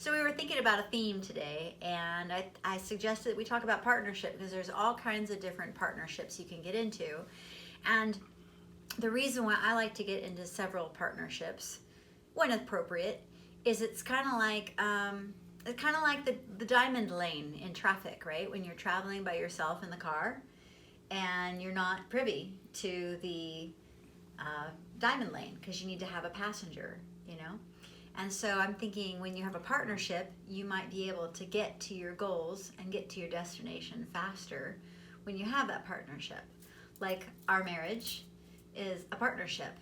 So we were thinking about a theme today, and I suggested that we talk about partnership because there's all kinds of different partnerships you can get into. And the reason why I like to get into several partnerships, when appropriate, is it's kind of like the diamond lane in traffic, right? When you're traveling by yourself in the car and you're not privy to the diamond lane because you need to have a passenger, you know? And so I'm thinking when you have a partnership, you might be able to get to your goals and get to your destination faster when you have that partnership. Like our marriage is a partnership.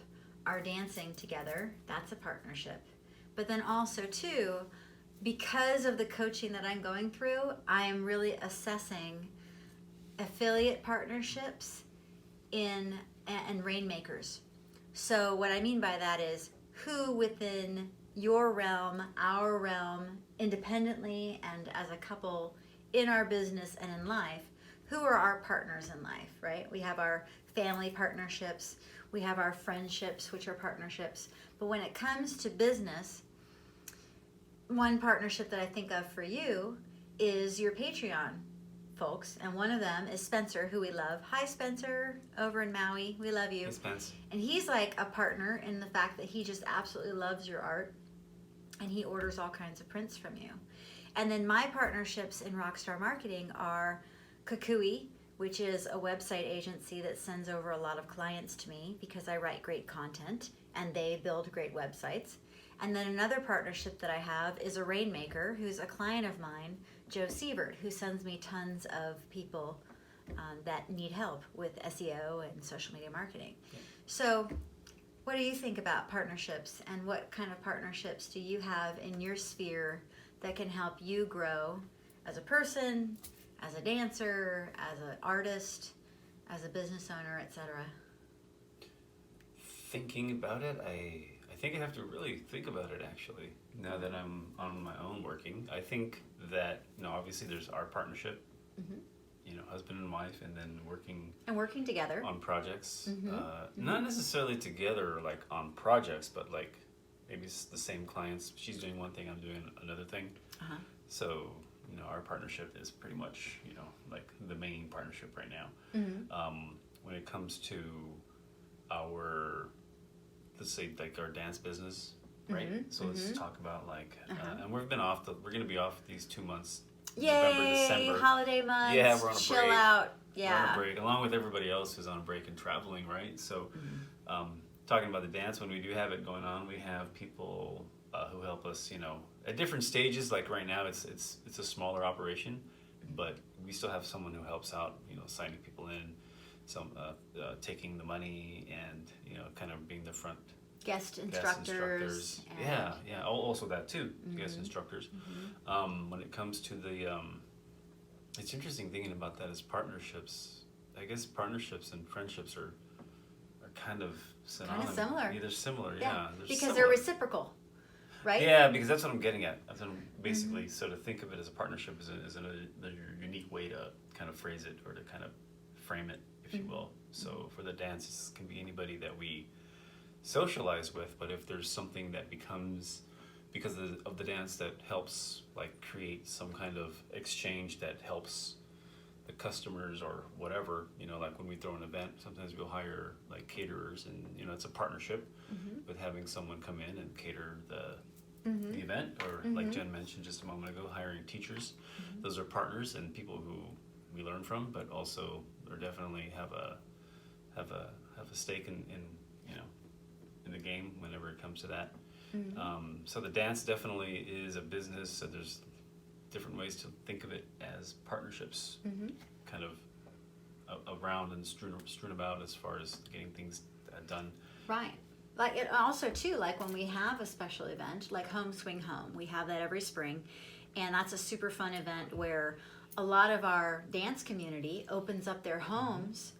Our dancing together, that's a partnership. But then also too, because of the coaching that I'm going through, I am really assessing affiliate partnerships and rainmakers. So what I mean by that is who within your realm, our realm, independently and as a couple in our business and in life, who are our partners in life, right? We have our family partnerships, we have our friendships, which are partnerships. But when it comes to business, one partnership that I think of for you is your Patreon folks, and one of them is Spencer, who we love. Hi, Spencer, over in Maui. We love you. Hey, Spence. And he's like a partner in the fact that he just absolutely loves your art, and he orders all kinds of prints from you. And then my partnerships in Rockstar Marketing are Kukui, which is a website agency that sends over a lot of clients to me because I write great content and they build great websites. And then another partnership that I have is a rainmaker who's a client of mine, Joe Sievert, who sends me tons of people that need help with SEO and social media marketing. Yeah. So what do you think about partnerships, and what kind of partnerships do you have in your sphere that can help you grow as a person, as a dancer, as an artist, as a business owner, etc.? Thinking about it, I think I have to really think about it actually. Now that I'm on my own working, I think that obviously there's our partnership, husband and wife, and then working together on projects. Mm-hmm. Not necessarily together like on projects, but like maybe it's the same clients. She's doing one thing, I'm doing another thing. Uh-huh. So our partnership is pretty much like the main partnership right now. Mm-hmm. When it comes to our, let's say, like our dance business, right? Mm-hmm. So let's talk about like, and we're going to be off these 2 months. Yay! November, December. Holiday months. Yeah, we're on a chill break. out. We're Yeah. on a break, along with everybody else who's on a break and traveling, right? So, talking about the dance, when we do have it going on, we have people who help us, at different stages. Like right now, it's a smaller operation, but we still have someone who helps out, signing people in, some taking the money, and kind of being the front Guest instructors. And yeah. Also that too, guest instructors. When it comes to the, it's interesting thinking about that as partnerships. I guess partnerships and friendships are kind of synonymous. Kind of similar. Yeah, they're similar. Yeah, because they're reciprocal, right? Yeah, because that's what I'm getting at. That's what I'm basically, so to think of it as a partnership is a unique way to kind of phrase it, or to kind of frame it, if you will. So for the dance, it can be anybody that we socialize with, but if there's something that becomes, because of the dance, that helps like create some kind of exchange that helps the customers or whatever, like when we throw an event, sometimes we'll hire like caterers, and it's a partnership with having someone come in and cater the event, or like Jen mentioned just a moment ago, hiring teachers. Those are partners and people who we learn from, but also they definitely have a stake in the game whenever it comes to that. So the dance definitely is a business. So there's different ways to think of it as partnerships, kind of around and strewn about as far as getting things done. Right. Like it also too, like when we have a special event like Home Swing Home, we have that every spring, and that's a super fun event where a lot of our dance community opens up their homes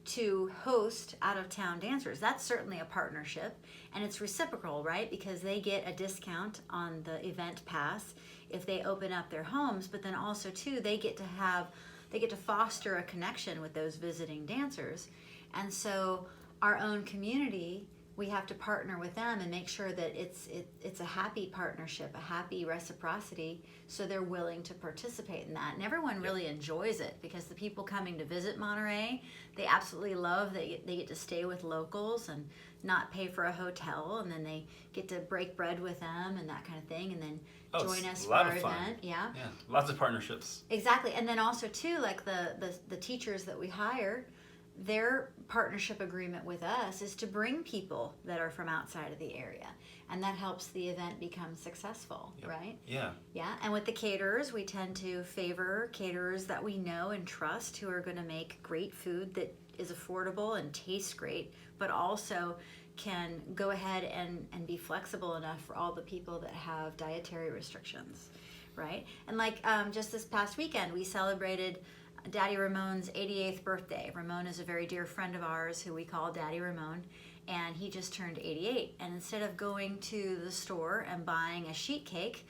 to host out-of-town dancers. That's certainly a partnership, and it's reciprocal, right? Because they get a discount on the event pass if they open up their homes, but then also too, they get to foster a connection with those visiting dancers. And so our own community we have to partner with them and make sure that it's a happy partnership, a happy reciprocity, so they're willing to participate in that. And everyone really enjoys it, because the people coming to visit Monterey, they absolutely love that they get to stay with locals and not pay for a hotel, and then they get to break bread with them and that kind of thing, and then join us for our event. Yeah, lots of partnerships. Exactly. And then also too, like the teachers that we hire, their partnership agreement with us is to bring people that are from outside of the area, and that helps the event become successful. Right? Yeah. And with the caterers, we tend to favor caterers that we know and trust, who are going to make great food that is affordable and tastes great, but also can go ahead and be flexible enough for all the people that have dietary restrictions. Right? And like just this past weekend, we celebrated Daddy Ramon's 88th birthday. Ramon is a very dear friend of ours who we call Daddy Ramon, and he just turned 88. And instead of going to the store and buying a sheet cake,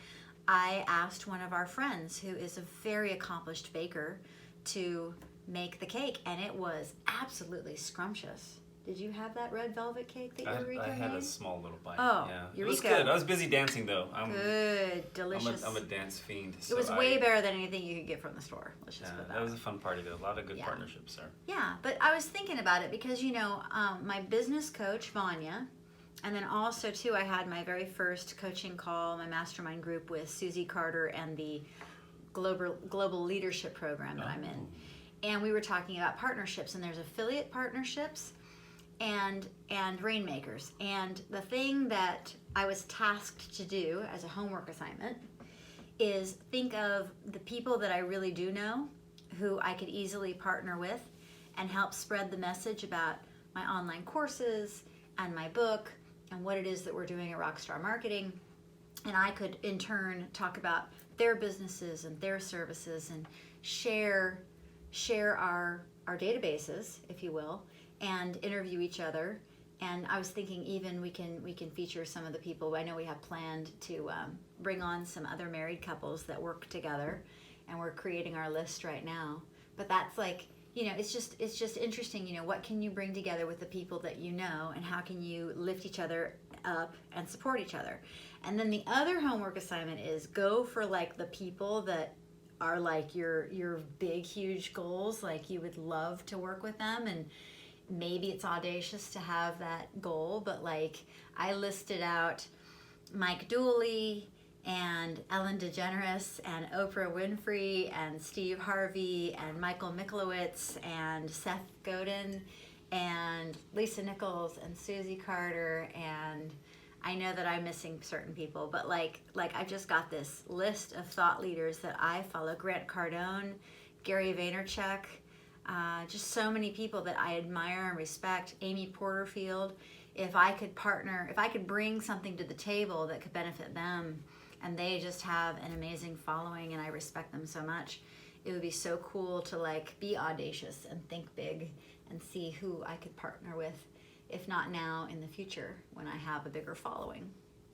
I asked one of our friends, who is a very accomplished baker, to make the cake, and it was absolutely scrumptious. Did you have that red velvet cake that Eureka I had made? a small little bite. Oh, yeah. Eureka. It was good. I was busy dancing though. Good, delicious. I'm a dance fiend. It was way better than anything you could get from the store. Let's just put that. That was a fun party though. A lot of good partnerships there. Yeah, but I was thinking about it because, my business coach, Vanya, and then also too, I had my very first coaching call, my mastermind group with Susie Carter and the global leadership program that I'm in. And we were talking about partnerships, and there's affiliate partnerships and rainmakers. And the thing that I was tasked to do as a homework assignment is think of the people that I really do know, who I could easily partner with and help spread the message about my online courses and my book and what it is that we're doing at Rockstar Marketing. And I could in turn talk about their businesses and their services and share our databases, if you will, and interview each other. And I was thinking even we can feature some of the people. I know we have planned to bring on some other married couples that work together, and we're creating our list right now. But that's like, it's just interesting, what can you bring together with the people that you know, and how can you lift each other up and support each other. And then the other homework assignment is go for like the people that are like your big huge goals, like you would love to work with them. And maybe it's audacious to have that goal, but like I listed out Mike Dooley and Ellen DeGeneres and Oprah Winfrey and Steve Harvey and Michael Michalowicz and Seth Godin and Lisa Nichols and Susie Carter, and I know that I'm missing certain people, but like I've just got this list of thought leaders that I follow: Grant Cardone, Gary Vaynerchuk, just so many people that I admire and respect. Amy Porterfield. If I could bring something to the table that could benefit them, and they just have an amazing following and I respect them so much, it would be so cool to like be audacious and think big and see who I could partner with, if not now, in the future when I have a bigger following.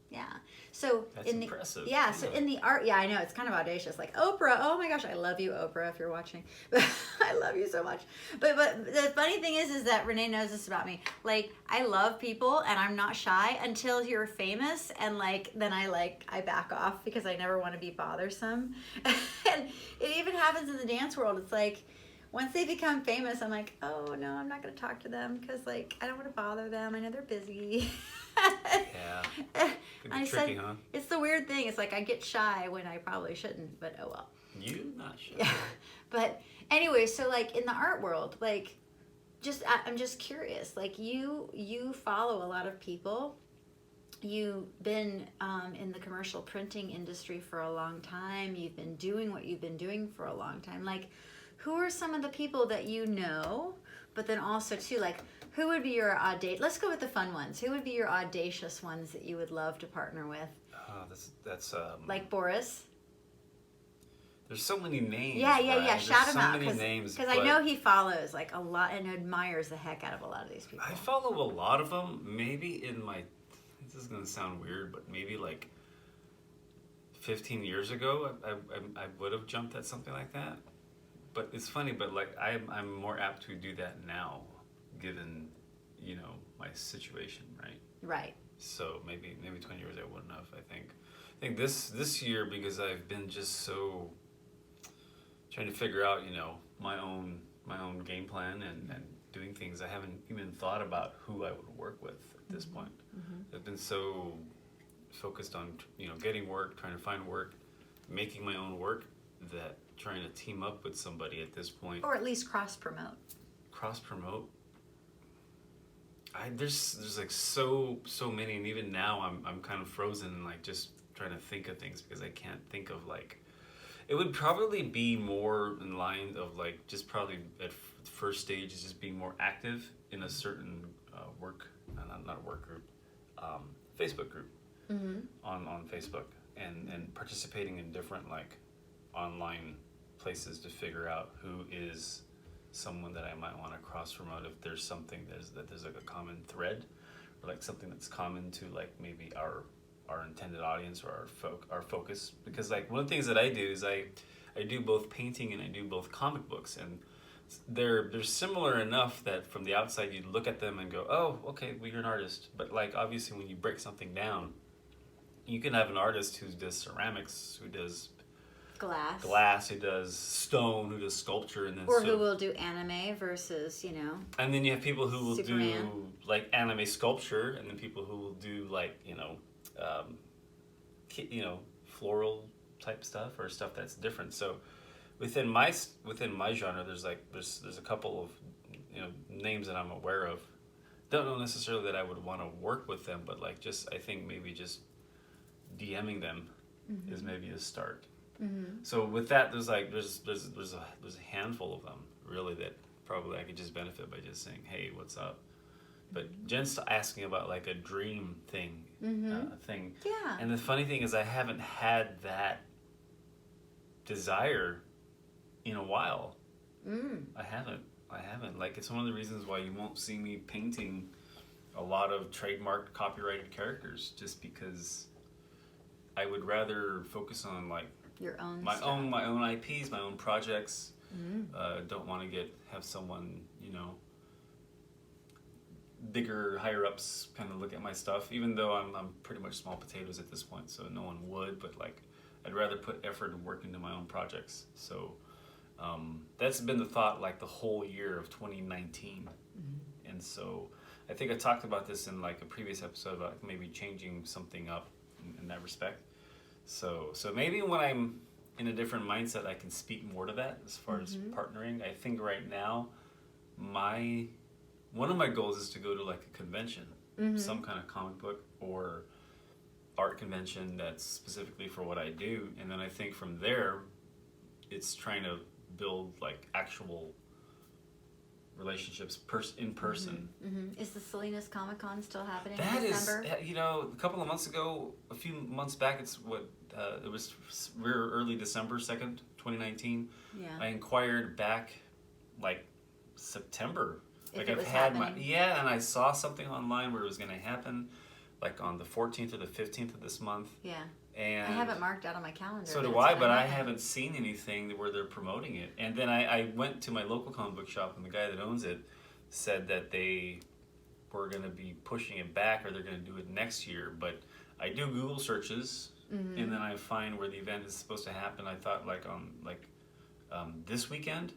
Yeah. So that's impressive. So in the art, I know it's kind of audacious. Like Oprah, oh my gosh, I love you, Oprah, if you're watching. I love you so much. But the funny thing is that Rene knows this about me. Like I love people and I'm not shy until you're famous, and then I back off because I never want to be bothersome. And it even happens in the dance world. It's like once they become famous, I'm like, oh no, I'm not going to talk to them because I don't want to bother them. I know they're busy. Yeah. Could be tricky, huh? It's the weird thing. It's like I get shy when I probably shouldn't, but oh well. You not shy. Yeah. But anyway, so like in the art world, I'm just curious. Like you follow a lot of people. You've been in the commercial printing industry for a long time. You've been doing what you've been doing for a long time. Like, who are some of the people that you know? But then also too, like, who would be your audacious? Let's go with the fun ones. Who would be your audacious ones that you would love to partner with? That's like Boris. There's so many names. Yeah. Right? Shout him out, because I know he follows like a lot and admires the heck out of a lot of these people. I follow a lot of them. Maybe this is gonna sound weird, but maybe like 15 years ago, I would have jumped at something like that. But it's funny, but like I'm more apt to do that now, given my situation, right? Right. So maybe 20 years I wouldn't have. I think this year, because I've been just so trying to figure out, my own game plan and doing things. I haven't even thought about who I would work with at this point. I've been so focused on getting work, trying to find work, making my own work, that trying to team up with somebody at this point. Or at least cross-promote. Cross-promote. There's like so many, and even now I'm kind of frozen and like just trying to think of things, because I can't think of like. It would probably be more in line of like just probably at first stage is just being more active in a certain not a work group, Facebook group on Facebook, and participating in different like online places to figure out who is someone that I might want to cross promote if there's something there's like a common thread, or like something that's common to like maybe our intended audience or our focus. Because like one of the things that I do is I do both painting and I do both comic books, and they're similar enough that from the outside you'd look at them and go, oh, okay, well, you're an artist. But like obviously when you break something down, you can have an artist who does ceramics, who does glass, who does stone, who does sculpture, and then who will do anime versus and then you have people who will Superman. do like anime sculpture, and then people who will do like floral type stuff, or stuff that's different. So within my genre, there's a couple of names that I'm aware of. Don't know necessarily that I would want to work with them, but like I think maybe just DMing them is maybe a start. So with that, there's a handful of them really that probably I could just benefit by just saying, hey, what's up? But Jen's asking about like a dream thing. Yeah. And the funny thing is I haven't had that desire in a while. I haven't. Like, it's one of the reasons why you won't see me painting a lot of trademarked copyrighted characters, just because I would rather focus on like your own my stuff. own IPs, my own projects. Don't want to have someone, bigger, higher ups kind of look at my stuff, even though I'm pretty much small potatoes at this point, so no one would, but like I'd rather put effort and work into my own projects. So that's been the thought like the whole year of 2019. And so I think I talked about this in like a previous episode about maybe changing something up in that respect. So maybe when I'm in a different mindset, I can speak more to that as far as partnering. I think right now one of my goals is to go to like a convention, some kind of comic book or art convention that's specifically for what I do. And then I think from there, it's trying to build like actual relationships in person. Is the Salinas Comic Con still happening That in December? a couple of months ago, a few months back, it was early December 2nd, 2019. Yeah. I inquired back like September. If Like it I've was had happening. and I saw something online where it was going to happen like on the 14th or the 15th of this month. Yeah. And I have it marked out on my calendar. so that do it's I, gonna but I happen. haven't seen anything where they're promoting it. And then I went to my local comic book shop, and the guy that owns it said that they were going to be pushing it back, or they're going to do it next year. But I do Google searches, and then I find where the event is supposed to happen. I thought like on this weekend,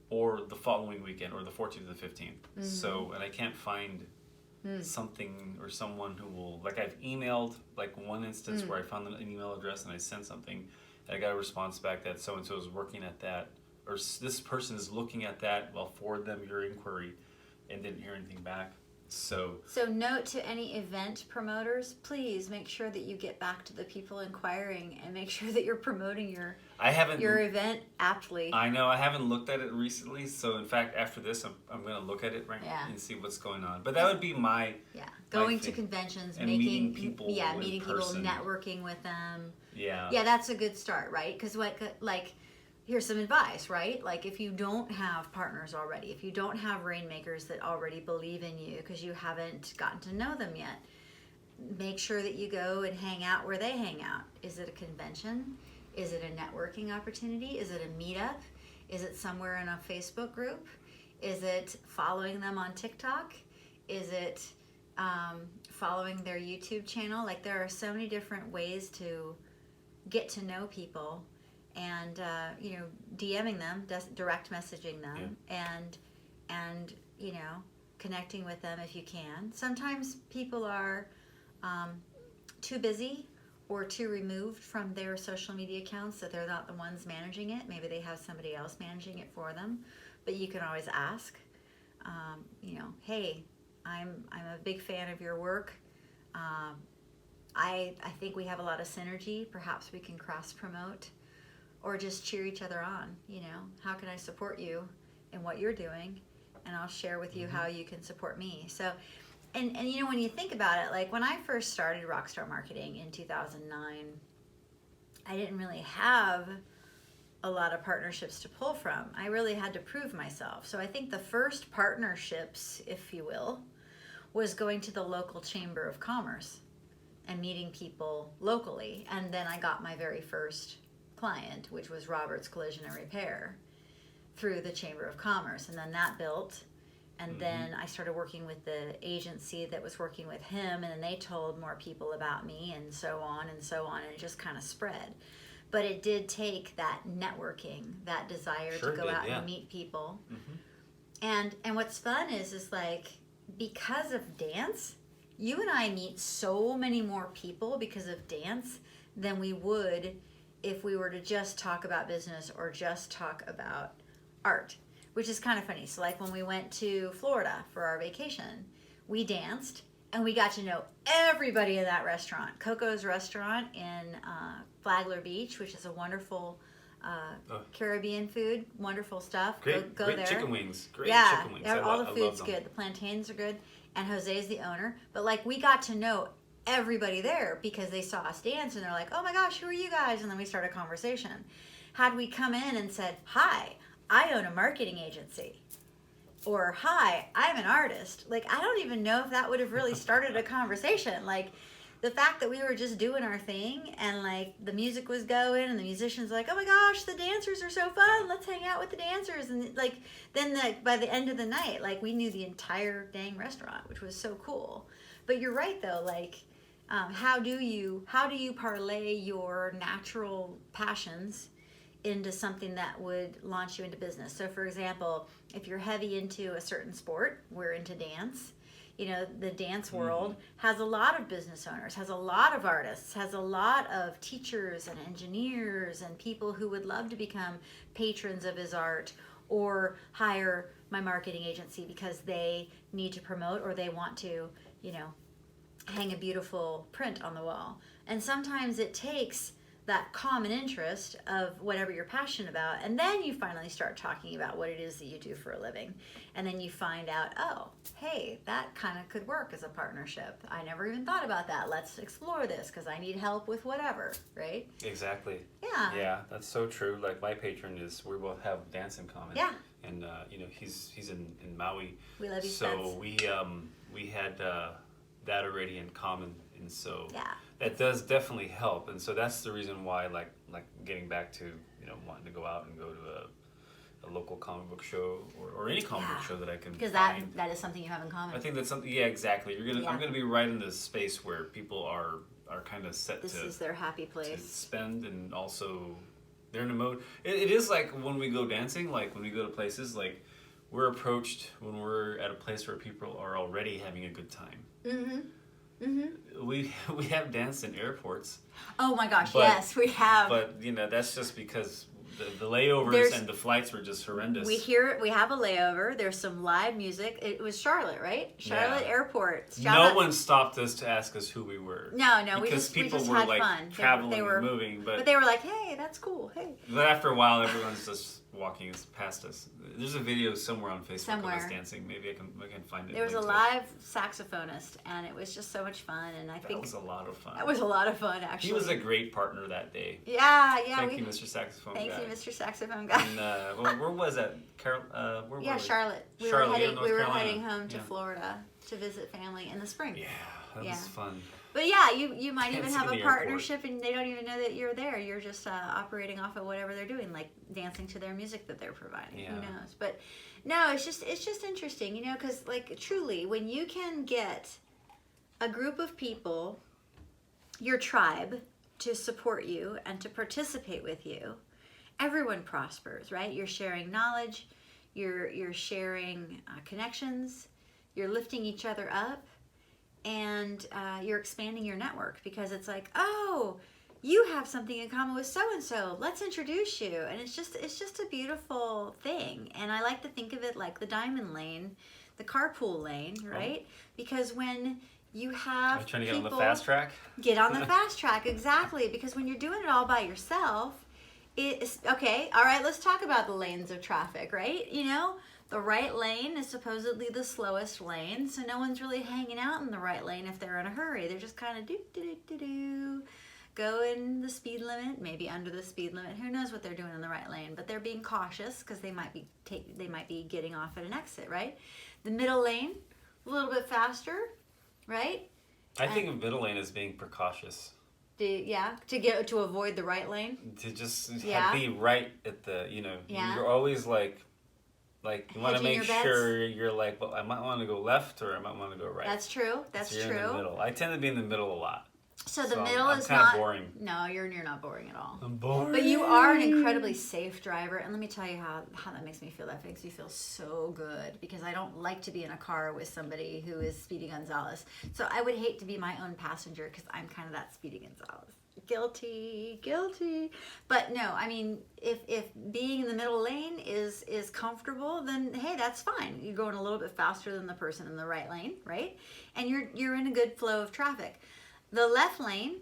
or the following weekend, or the 14th or the 15th. So, and I can't find something or someone who will, like I've emailed like one instance where I found an email address and I sent something, and I got a response back that so-and-so is working at that, or this person is looking at that, well, forward them your inquiry, and didn't hear anything back. So note to any event promoters, please make sure that you get back to the people inquiring and make sure that you're promoting your event aptly. I know I haven't looked at it recently, so in fact after this I'm going to look at it and see what's going on. But that would be my going to conventions, and meeting people, meeting people, networking with them. Yeah, that's a good start, right? Because here's some advice, right? Like if you don't have partners already, if you don't have rainmakers that already believe in you because you haven't gotten to know them yet, make sure that you go and hang out where they hang out. Is it a convention? Is it a networking opportunity? Is it a meetup? Is it somewhere in a Facebook group? Is it following them on TikTok? Is it following their YouTube channel. Like there are so many different ways to get to know people, and DMing them, direct messaging them, and connecting with them if you can. Sometimes people are too busy or too removed from their social media accounts that they're not the ones managing it. Maybe they have somebody else managing it for them, but you can always ask, hey, I'm a big fan of your work. I think we have a lot of synergy. Perhaps we can cross promote, or just cheer each other on. How can I support you in what you're doing? And I'll share with you how you can support me. So, and when you think about it, like when I first started Rockstar Marketing in 2009, I didn't really have a lot of partnerships to pull from. I really had to prove myself. So I think the first partnerships, if you will, was going to the local Chamber of Commerce and meeting people locally. And then I got my very first client, which was Robert's Collision and Repair, through the Chamber of Commerce. And then that built. And then I started working with the agency that was working with him, and then they told more people about me, and so on and so on, and it just kind of spread. But it did take that networking, that desire to go out and meet people. And what's fun is like, because of dance, you and I meet so many more people because of dance than we would if we were to just talk about business or just talk about art. Which is kind of funny. So like when we went to Florida for our vacation, we danced and we got to know everybody in that restaurant. Coco's restaurant in Flagler Beach, which is a wonderful Caribbean food, wonderful stuff. Great, go great there. chicken wings. Great yeah, chicken wings. All the food's good. The plantains are good. And Jose's the owner. But like we got to know everybody there because they saw us dance and they're like, oh my gosh, who are you guys? And then we started a conversation. Had we come in and said, hi, I own a marketing agency, or hi, I'm an artist, like I don't even know if that would have really started a conversation. Like the fact that we were just doing our thing and like the music was going and the musicians like, oh my gosh, the dancers are so fun, let's hang out with the dancers. And like then by the end of the night, like we knew the entire dang restaurant, which was so cool. But you're right though, like how do you parlay your natural passions into something that would launch you into business? So for example, if you're heavy into a certain sport, we're into dance, the dance world has a lot of business owners, has a lot of artists, has a lot of teachers and engineers and people who would love to become patrons of his art or hire my marketing agency because they need to promote or they want to, hang a beautiful print on the wall. And sometimes it takes that common interest of whatever you're passionate about, and then you finally start talking about what it is that you do for a living, and then you find out, oh, hey, that kind of could work as a partnership. I never even thought about that. Let's explore this because I need help with whatever, right? Exactly. Yeah, that's so true. Like my patron we both have dance in common. Yeah. And he's in Maui. We love you. So we had that already in common, and so yeah, that does definitely help. And so that's the reason why, like getting back to wanting to go out and go to a local comic book show or any comic book show that I can because find. that is something you have in common. I think that's something. Yeah, exactly. I'm gonna be right in this space where people are kind of set this to. is their happy To place. spend, and also they're in a mode. It is like when we go dancing, like when we go to places, like we're approached when we're at a place where people are already having a good time. We have danced in airports. Oh my gosh, yes, we have. But that's just because the layovers and the flights were just horrendous. We have a layover. There's some live music. It was Charlotte, right? Charlotte Airport. No one stopped us to ask us who we were. No, because people we were had like fun. traveling they were, and moving, but they were like, hey, that's cool. Hey. But after a while, everyone's just walking past us. There's a video somewhere on Facebook of us dancing. Maybe I can find it. There was a live saxophonist, and it was just so much fun. And I think that was a lot of fun. That was a lot of fun, actually. He was a great partner that day. Yeah. Thank you, Mr. Saxophone Guy. Thank you, Mr. Saxophone Guy. And where was that? Where were we? Charlotte. We were heading home to Florida to visit family in the spring. Yeah, that was fun. But yeah, you might even have a partnership and they don't even know that you're there. You're just operating off of whatever they're doing, like dancing to their music that they're providing. Yeah. Who knows? But no, it's just interesting, because like truly, when you can get a group of people, your tribe, to support you and to participate with you, everyone prospers, right? You're sharing knowledge, you're sharing connections, you're lifting each other up, and you're expanding your network, because it's like, oh, you have something in common with so-and-so, let's introduce you. And it's just a beautiful thing. And I like to think of it like the diamond lane, the carpool lane, right? Because when you have trying to get people, on the fast track? Get on the fast track, exactly. Because when you're doing it all by yourself, it's, okay, all right, let's talk about the lanes of traffic, right? You know, the right lane is supposedly the slowest lane, so no one's really hanging out in the right lane if they're in a hurry. They're just kind of do going the speed limit, maybe under the speed limit. Who knows what they're doing in the right lane? But they're being cautious because they might be getting off at an exit, right? The middle lane, a little bit faster, right? I think of middle lane as being precautious. To avoid the right lane. To just be right at the, you're always like you want to make sure you're like, well, I might want to go left or I might want to go right. That's true. That's so you're true. In the middle. I tend to be in the middle a lot. So the middle I'm is kind not of boring. No, you're not boring at all. I'm boring. But you are an incredibly safe driver, and let me tell you how that makes me feel. That makes me feel so good, because I don't like to be in a car with somebody who is Speedy Gonzalez. So I would hate to be my own passenger, because I'm kind of that Speedy Gonzalez. Guilty. But no, I mean, if being in the middle lane is comfortable, then hey, that's fine. You're going a little bit faster than the person in the right lane, right? And you're in a good flow of traffic. The left lane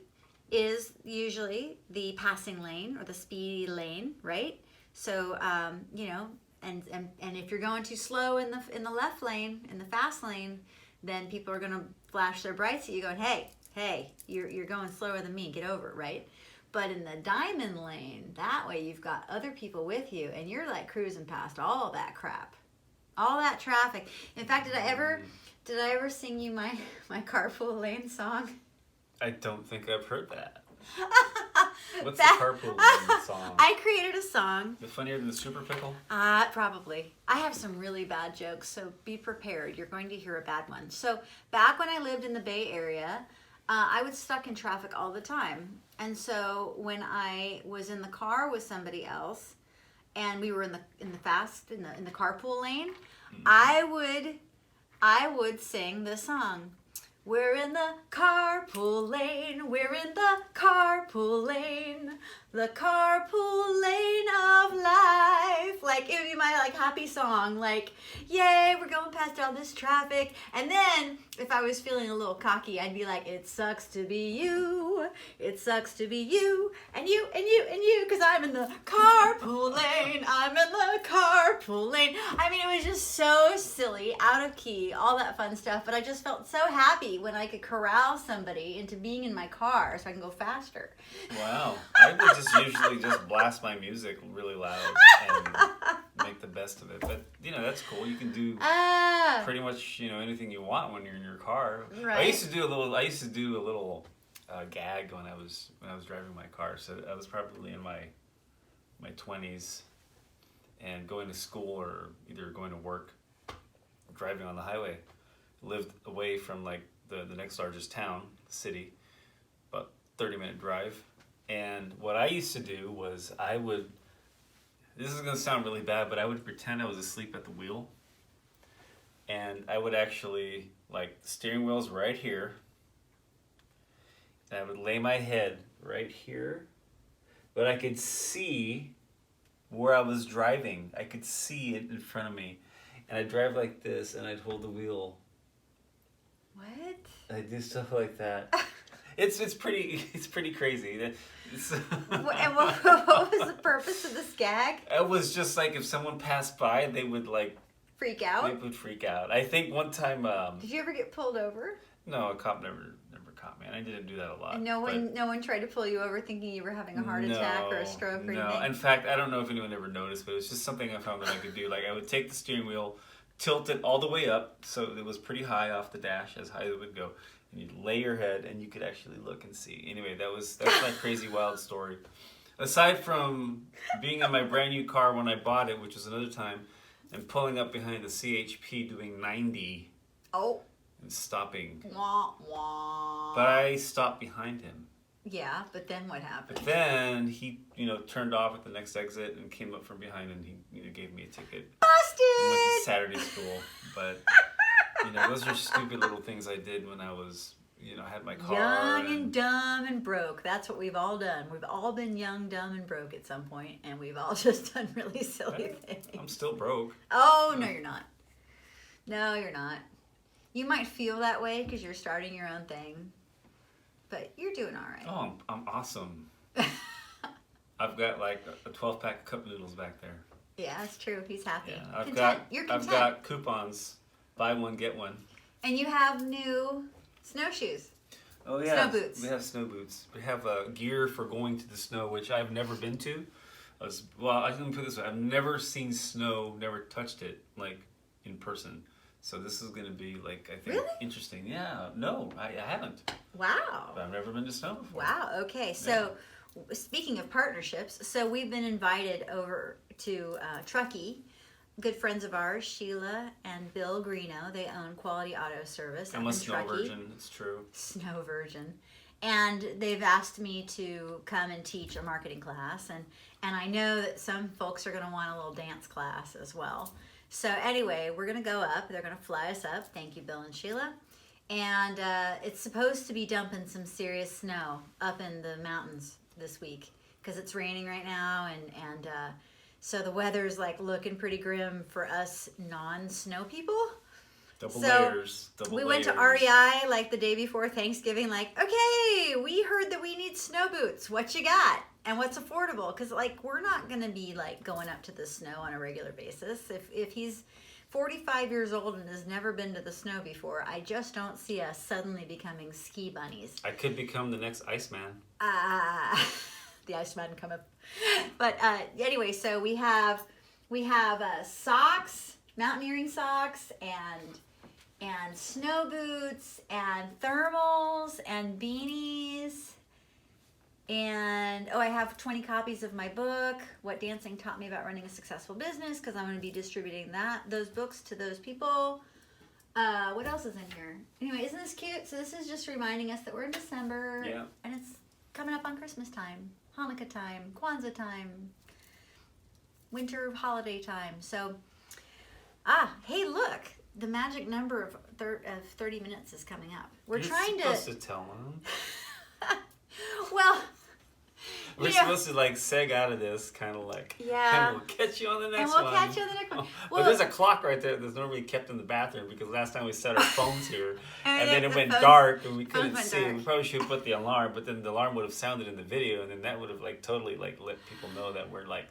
is usually the passing lane or the speedy lane, right? So and if you're going too slow in the left lane, in the fast lane, then people are gonna flash their brights at you, going, hey, you're going slower than me, get over, right? But in the diamond lane, that way you've got other people with you, and you're like cruising past all that crap, all that traffic. In fact, did I ever sing you my carpool lane song? I don't think I've heard that. What's the carpool lane song? I created a song. Is it funnier than the Super Pickle? Probably. I have some really bad jokes, so be prepared. You're going to hear a bad one. So back when I lived in the Bay Area, I was stuck in traffic all the time. And so when I was in the car with somebody else, and we were in the carpool lane, I would sing this song. We're in the carpool lane, we're in the carpool lane, the carpool lane of life. Like, it would be my happy song, like, yay, we're going past all this traffic. And then if I was feeling a little cocky, I'd be like, it sucks to be you, it sucks to be you, and you, and you, and you, because I'm in the carpool lane, I'm in the carpool lane. I mean, it was just so silly, out of key, all that fun stuff, but I just felt so happy when I could corral somebody into being in my car so I can go faster. Wow. I would just usually just blast my music really loud and make the best of it. But, that's cool. You can do pretty much, anything you want when you're in your car. Right. I used to do a little gag when I was driving my car. So I was probably in my 20s and going to school or either going to work, driving on the highway. Lived away from the next largest town, city, about 30-minute drive. And what I used to do was this is going to sound really bad, but I would pretend I was asleep at the wheel. And I would actually, the steering wheel's right here. And I would lay my head right here. But I could see where I was driving. I could see it in front of me. And I'd drive like this, and I'd hold the wheel. What? I do stuff like that. It's pretty crazy. And what was the purpose of this gag? It was just if someone passed by, they would freak out. They would freak out. I think one time. Did you ever get pulled over? No, a cop never caught me, and I didn't do that a lot. And no one tried to pull you over thinking you were having a heart attack or a stroke or anything? No, in fact, I don't know if anyone ever noticed, but it was just something I found that I could do. I would take the steering wheel, tilt it all the way up, so it was pretty high off the dash, as high as it would go. And you'd lay your head, and you could actually look and see. Anyway, that's my crazy wild story. Aside from being in my brand new car when I bought it, which was another time, and pulling up behind the CHP doing 90. Oh. and stopping. Wah, wah. But I stopped behind him. Yeah, but then what happened? But then he, turned off at the next exit and came up from behind and he, gave me a ticket. Busted! And went to Saturday school. But, those are stupid little things I did when I was, I had my car. Young and dumb and broke. That's what we've all done. We've all been young, dumb, and broke at some point, and we've all just done really silly things. I'm still broke. Oh, no, you're not. No, you're not. You might feel that way because you're starting your own thing, but you're doing all right. Oh, I'm awesome. I've got like a 12-pack of cup noodles back there. Yeah, that's true. He's happy. Yeah, You're content. I've got coupons. Buy one, get one. And you have new snowshoes. Oh yeah, snow boots. We have snow boots. We have gear for going to the snow, which I've never been to. I can put it this way: I've never seen snow, never touched it like in person. So this is going to be like, I think, really? Interesting. Yeah, no, I haven't. Wow. But I've never been to snow before. Wow. Okay. So, speaking of partnerships, so we've been invited over to Truckee. Good friends of ours, Sheila and Bill Greeno. They own Quality Auto Service. I'm a snow virgin. It's true. Snow virgin. And they've asked me to come and teach a marketing class. And I know that some folks are going to want a little dance class as well. So anyway, we're going to go up. They're going to fly us up. Thank you, Bill and Sheila. And it's supposed to be dumping some serious snow up in the mountains this week because it's raining right now. And so the weather's like looking pretty grim for us non-snow people. Double layers. We went to REI like the day before Thanksgiving, like, okay, we heard that we need snow boots. What you got? And what's affordable? Because, like, we're not going to be, like, going up to the snow on a regular basis. If he's 45 years old and has never been to the snow before, I just don't see us suddenly becoming ski bunnies. I could become the next Iceman. The Iceman come up. But anyway, so we have socks, mountaineering socks, and snow boots, and thermals, and beanies. And, I have 20 copies of my book, What Dancing Taught Me About Running a Successful Business, because I'm going to be distributing those books to those people. What else is in here? Anyway, isn't this cute? So this is just reminding us that we're in December. Yeah. And it's coming up on Christmas time, Hanukkah time, Kwanzaa time, winter holiday time. So, hey, look. The magic number of 30 minutes is coming up. We're trying to... You're supposed to tell them. Well... We're supposed to like seg out of this, kind of like, yeah. And we'll catch you on the next one. one. Catch you on the next one. Well, but there's a clock right there that's normally kept in the bathroom because last time we set our phones here, and then it went dark and we couldn't see. We probably should put the alarm, but then the alarm would have sounded in the video, and then that would have like totally like let people know that we're like,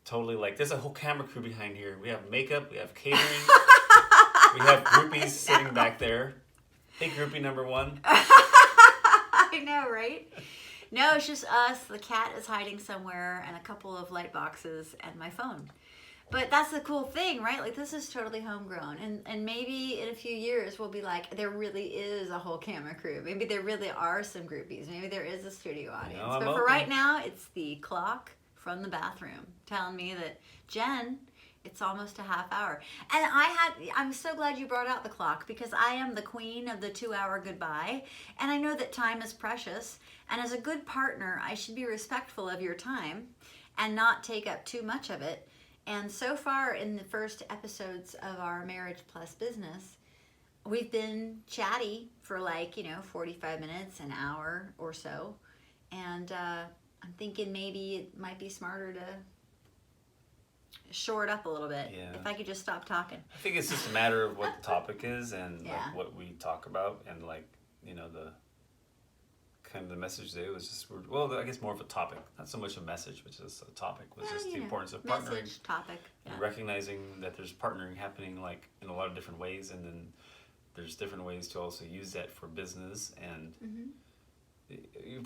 totally like, there's a whole camera crew behind here. We have makeup, we have catering, we have groupies sitting back there. Hey, groupie number one. I know, right? No, it's just us. The cat is hiding somewhere, and a couple of light boxes, and my phone. But that's the cool thing, right? Like, this is totally homegrown. And maybe in a few years, we'll be like, there really is a whole camera crew. Maybe there really are some groupies. Maybe there is a studio audience. But for right now, it's the clock from the bathroom telling me that, Jen, it's almost a half hour. And I'm so glad you brought out the clock because I am the queen of the 2-hour goodbye. And I know that time is precious. And as a good partner, I should be respectful of your time and not take up too much of it. And so far in the first episodes of our Marriage Plus business, we've been chatty for 45 minutes, an hour or so. And I'm thinking maybe it might be smarter to shore it up a little bit. Yeah. If I could just stop talking. I think it's just a matter of what the topic is and like what we talk about and like, the kind of the message today was just, I guess more of a topic, not so much a message, but just a topic was just the importance of partnering. Message, topic. Yeah. And recognizing that there's partnering happening like in a lot of different ways, and then there's different ways to also use that for business. And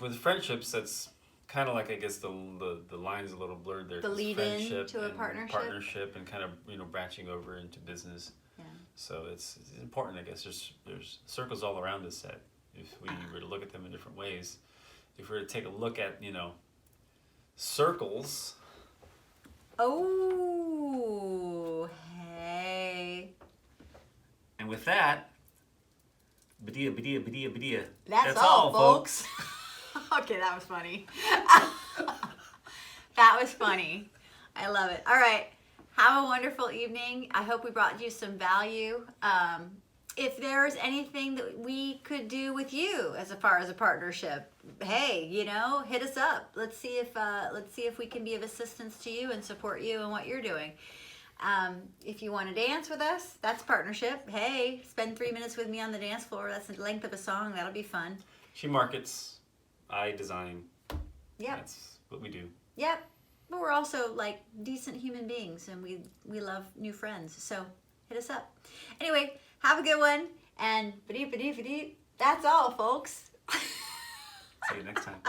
with friendships, that's kind of like, I guess the line is a little blurred there. The lead in to a partnership. Partnership and kind of branching over into business. Yeah. So it's important, I guess. There's circles all around us that if we were to look at them in different ways, if we were to take a look at, circles. Oh, hey. And with that, Badia. That's all, folks. Okay, that was funny. That was funny. I love it. All right. Have a wonderful evening. I hope we brought you some value. If there's anything that we could do with you as far as a partnership, hey, hit us up. Let's see if we can be of assistance to you and support you in what you're doing. If you want to dance with us, that's partnership. Hey, spend 3 minutes with me on the dance floor. That's the length of a song. That'll be fun. She markets, I design. Yep. That's what we do. Yep. But we're also like decent human beings, and we love new friends. So hit us up. Anyway, have a good one. And that's all, folks. See you next time.